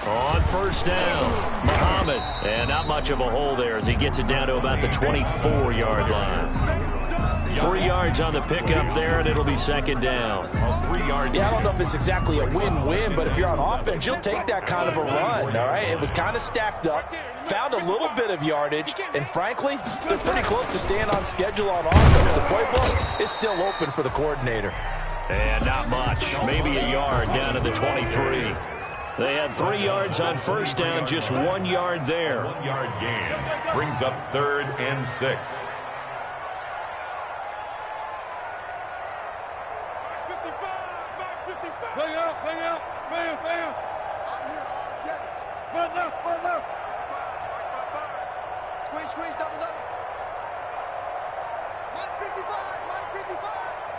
On first down, Muhammad. And not much of a hole there as he gets it down to about the 24-yard line. 3 yards on the pickup there, and it'll be second down. Yeah, I don't know if it's exactly a win-win, but if you're on offense, you'll take that kind of a run, all right? It was kind of stacked up, found a little bit of yardage, and frankly, they're pretty close to staying on schedule on offense. The playbook is still open for the coordinator. And not much, maybe a yard down to the 23. They had 3 yards on first down, just 1 yard there. 1 yard gain brings up 3rd and 6. 55. Bring out. Bam. I'm here all day. Run left. Squeeze, double. Mike 55.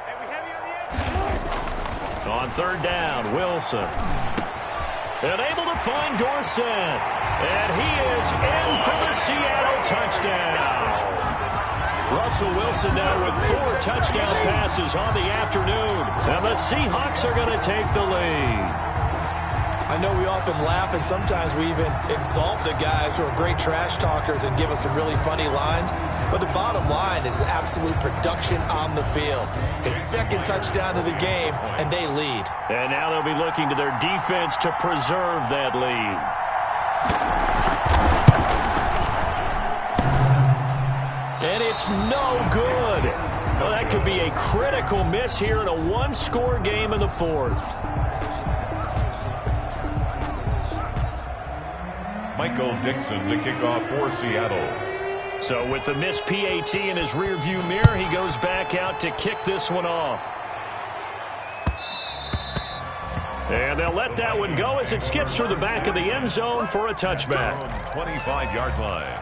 And we have you on the edge. On third down, Wilson. And able to find Dorsett. And he is in for the Seattle touchdown. Russell Wilson now with 4 touchdown passes on the afternoon. And the Seahawks are going to take the lead. I know we often laugh and sometimes we even exalt the guys who are great trash talkers and give us some really funny lines. But the bottom line is absolute production on the field. His 2nd touchdown of the game, and they lead. And now they'll be looking to their defense to preserve that lead. And it's no good. Well, that could be a critical miss here in a 1-score game in the 4th. Michael Dixon to kick off for Seattle. So with the missed PAT in his rearview mirror, he goes back out to kick this one off. And they'll let that one go as it skips through the back of the end zone for a touchback. 25-yard line.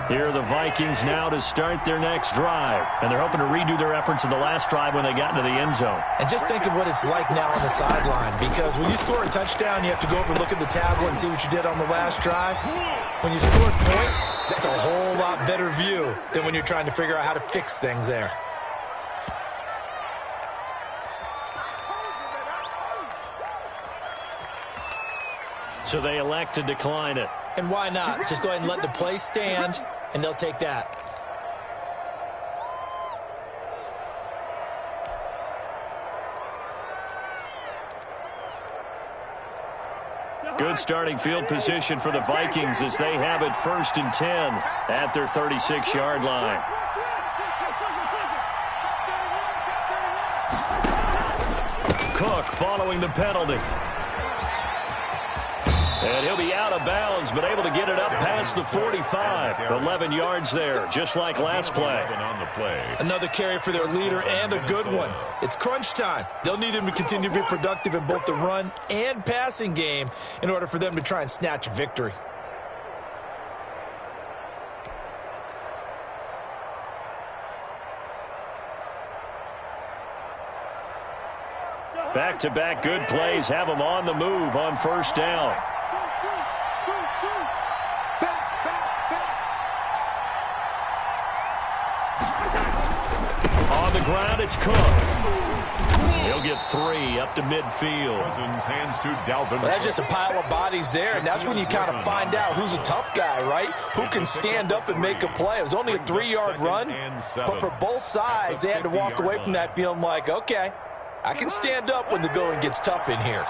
Here are the Vikings now to start their next drive. And they're hoping to redo their efforts in the last drive when they got into the end zone. And just think of what it's like now on the sideline, because when you score a touchdown, you have to go over and look at the tablet and see what you did on the last drive. When you scored points, it's a whole lot better view than when you're trying to figure out how to fix things there. So they elect to decline it. And why not? Just go ahead and let the play stand, and they'll take that. Good starting field position for the Vikings as they have it 1st and 10 at their 36-yard line. Cook following the penalty. And he'll be out of bounds, but able to get it up past the 45. 11 yards there, just like last play. Another carry for their leader and a good one. It's crunch time. They'll need him to continue to be productive in both the run and passing game in order for them to try and snatch a victory. Back-to-back good plays have them on the move on first down. On the ground, it's Cook. He'll get 3 up to midfield. Hands to Dalvin. Well, that's just a pile of bodies there, and that's when you kind of find out who's a tough guy, right? Who can stand up and make a play. It was only a 3-yard run, but for both sides, they had to walk away from that feeling like, okay, I can stand up when the going gets tough in here.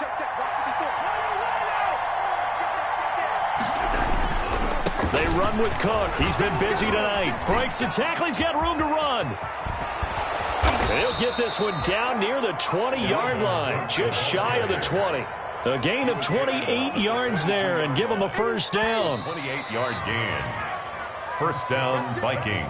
They They run with Cook. He's been busy tonight. Breaks the tackle. He's got room to run. They'll get this one down near the 20-yard line, just shy of the 20. A gain of 28 yards there and give them a first down. 28-yard gain. First down, Vikings.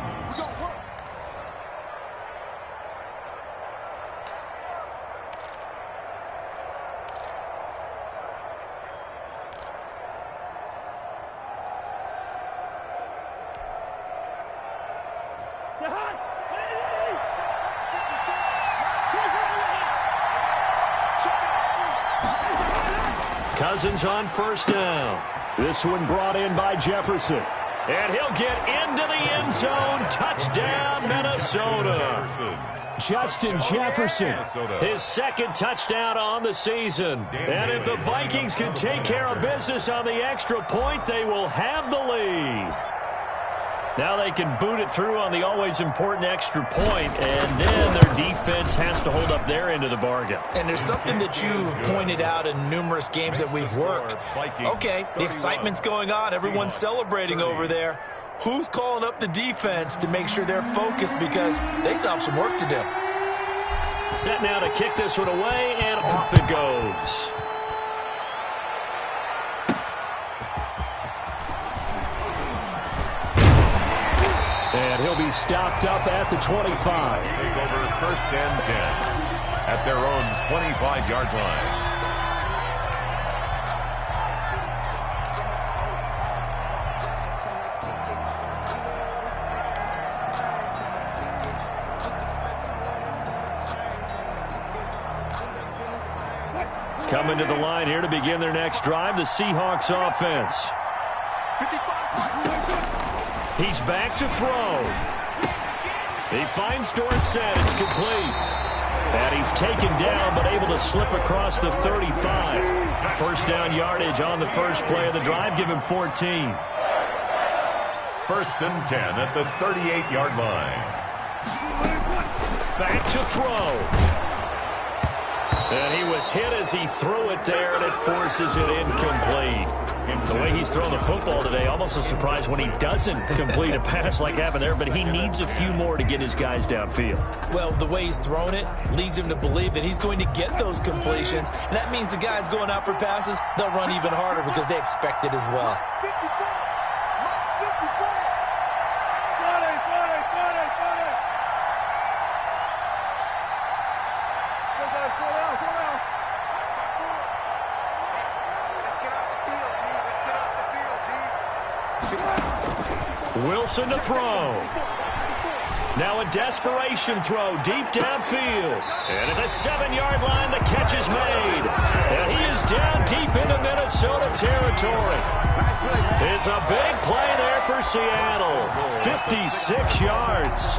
Cousins on first down. This one brought in by Jefferson. And he'll get into the end zone. Touchdown, Minnesota. Justin Jefferson, his second touchdown on the season. And if the Vikings can take care of business on the extra point, they will have the lead. Now they can boot it through on the always important extra point, and then their defense has to hold up their end of the bargain. And there's something that you've pointed out in numerous games that we've worked. Okay, the excitement's going on. Everyone's celebrating over there. Who's calling up the defense to make sure they're focused because they still have some work to do? Set now to kick this one away, and off it goes. And he'll be stopped up at the 25. Take over first and 10 at their own 25-yard line. Coming to the line here to begin their next drive, the Seahawks offense. He's back to throw. He finds Dorsett. It's complete. And he's taken down but able to slip across the 35. First down yardage on the first play of the drive. Give him 14. First and 10 at the 38-yard line. Back to throw. And he was hit as he threw it there, and it forces it incomplete. The way he's thrown the football today, almost a surprise when he doesn't complete a pass like happened there, but he needs a few more to get his guys downfield. Well, the way he's thrown it leads him to believe that he's going to get those completions, and that means the guys going out for passes, they'll run even harder because they expect it as well. Wilson to throw. Now a desperation throw deep downfield. And at the 7-yard line, the catch is made. And he is down deep into Minnesota territory. It's a big play there for Seattle. 56 yards.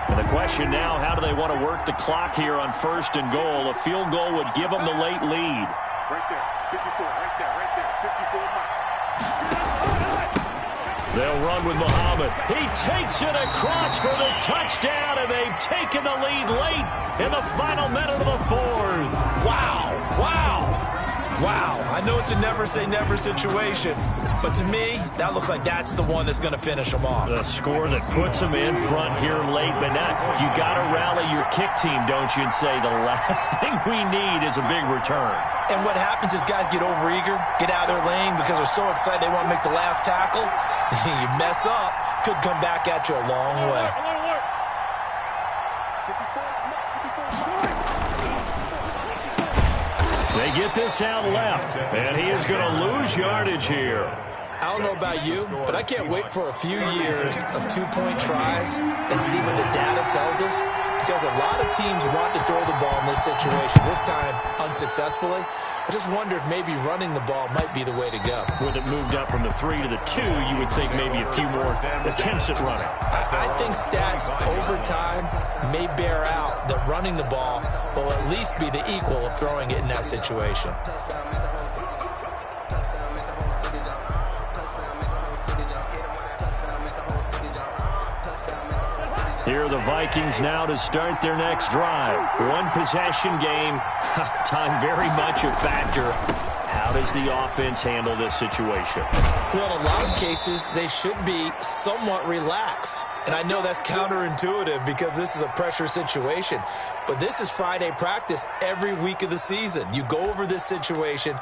And the question now, how do they want to work the clock here on first and goal? A field goal would give them the late lead. Right there, 54, right there, 54 miles. They'll run with Muhammad. He takes it across for the touchdown, and they've taken the lead late in the final minute of the fourth. Wow, wow, wow. I know it's a never-say-never situation, but to me, that looks like that's the one that's going to finish them off. The score that puts them in front here late, but now you got to rally your kick team, don't you, and say the last thing we need is a big return. And what happens is guys get overeager, get out of their lane because they're so excited they want to make the last tackle. You mess up, could come back at you a long way. They get this out left, and he is going to lose yardage here. I don't know about you, but I can't wait for a few years of two-point tries and see what the data tells us, because a lot of teams want to throw the ball in this situation, this time unsuccessfully. I just wonder if maybe running the ball might be the way to go. With it moved up from the 3 to the 2, you would think maybe a few more attempts at running. I think stats over time may bear out that running the ball will at least be the equal of throwing it in that situation. Here are the Vikings now to start their next drive. One possession game. Time very much a factor. How How does the offense handle this situation? Well, in a lot of cases, they should be somewhat relaxed. And I know that's counterintuitive because this is a pressure situation. But this is Friday practice every week of the season. You go over this situation,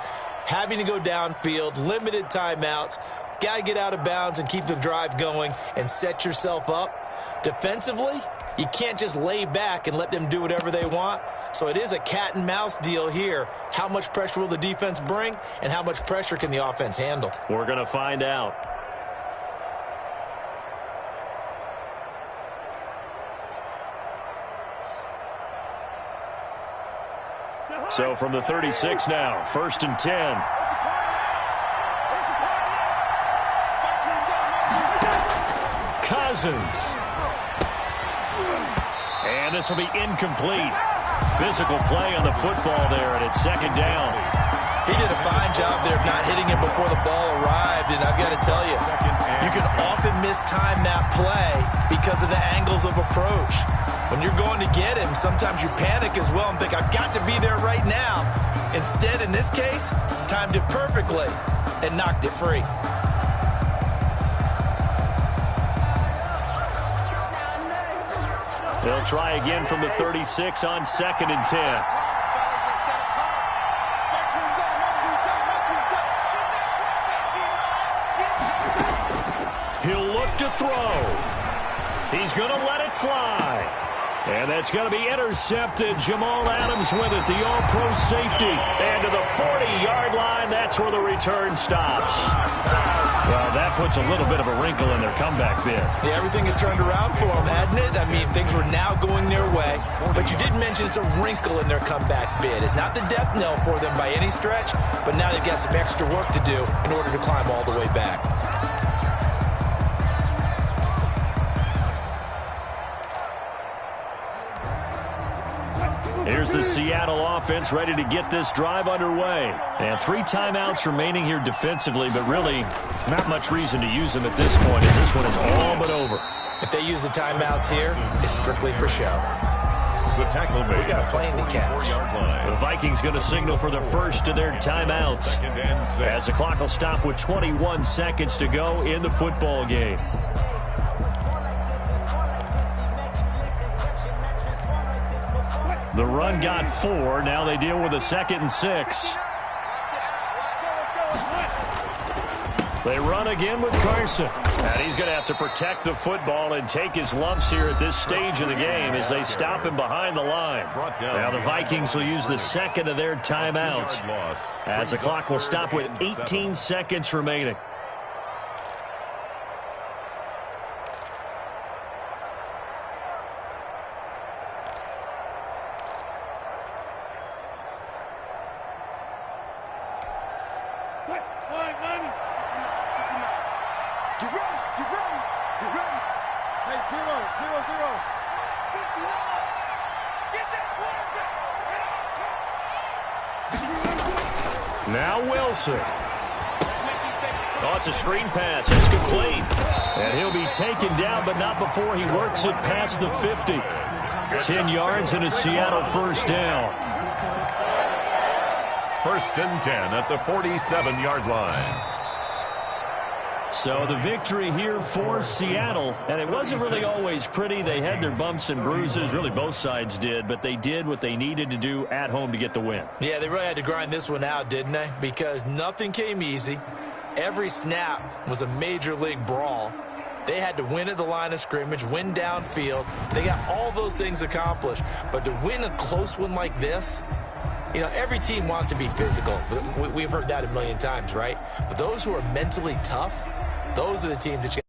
having to go downfield, limited timeouts, got to get out of bounds and keep the drive going and set yourself up. Defensively, you can't just lay back and let them do whatever they want. So it is a cat and mouse deal here. How much pressure will the defense bring, and how much pressure can the offense handle? We're going to find out. So from the 36 now, 1st and 10. Cousins. And this will be incomplete. Physical play on the football there, and it's 2nd down. He did a fine job there of not hitting him before the ball arrived, and I've got to tell you, you can often mistime that play because of the angles of approach. When you're going to get him, sometimes you panic as well and think, I've got to be there right now. Instead, in this case, timed it perfectly and knocked it free. They'll try again from the 36 on 2nd and 10. He'll look to throw. He's going to let it fly. And that's going to be intercepted. Jamal Adams with it, the all-pro safety. And to the 40-yard line, that's where the return stops. Well, that puts a little bit of a wrinkle in their comeback bid. Yeah, everything had turned around for them, hadn't it? I mean, things were now going their way. But you did mention it's a wrinkle in their comeback bid. It's not the death knell for them by any stretch, but now they've got some extra work to do in order to climb all the way back. Here's the Seattle offense ready to get this drive underway. And 3 timeouts remaining here defensively, but really not much reason to use them at this point as this one is all but over. If they use the timeouts here, it's strictly for show. The tackle made. We got a plane to catch. The Vikings going to signal for the first of their timeouts as the clock will stop with 21 seconds to go in the football game. The run got 4. Now they deal with a 2nd and 6. They run again with Carson. And he's going to have to protect the football and take his lumps here at this stage of the game as they stop him behind the line. Now the Vikings will use the 2nd of their timeouts as the clock will stop with 18 seconds remaining. Now Wilson. Oh, it's a screen pass. It's complete. And he'll be taken down, but not before he works it past the 50. 10 yards and a Seattle 1st down. 1st and 10 at the 47-yard line. So the victory here for Seattle, and it wasn't really always pretty. They had their bumps and bruises, really both sides did, but they did what they needed to do at home to get the win. Yeah, they really had to grind this one out, didn't they? Because nothing came easy. Every snap was a major league brawl. They had to win at the line of scrimmage, win downfield. They got all those things accomplished. But to win a close one like this, you know, every team wants to be physical. We've heard that a million times, right? But those who are mentally tough, those are the teams that you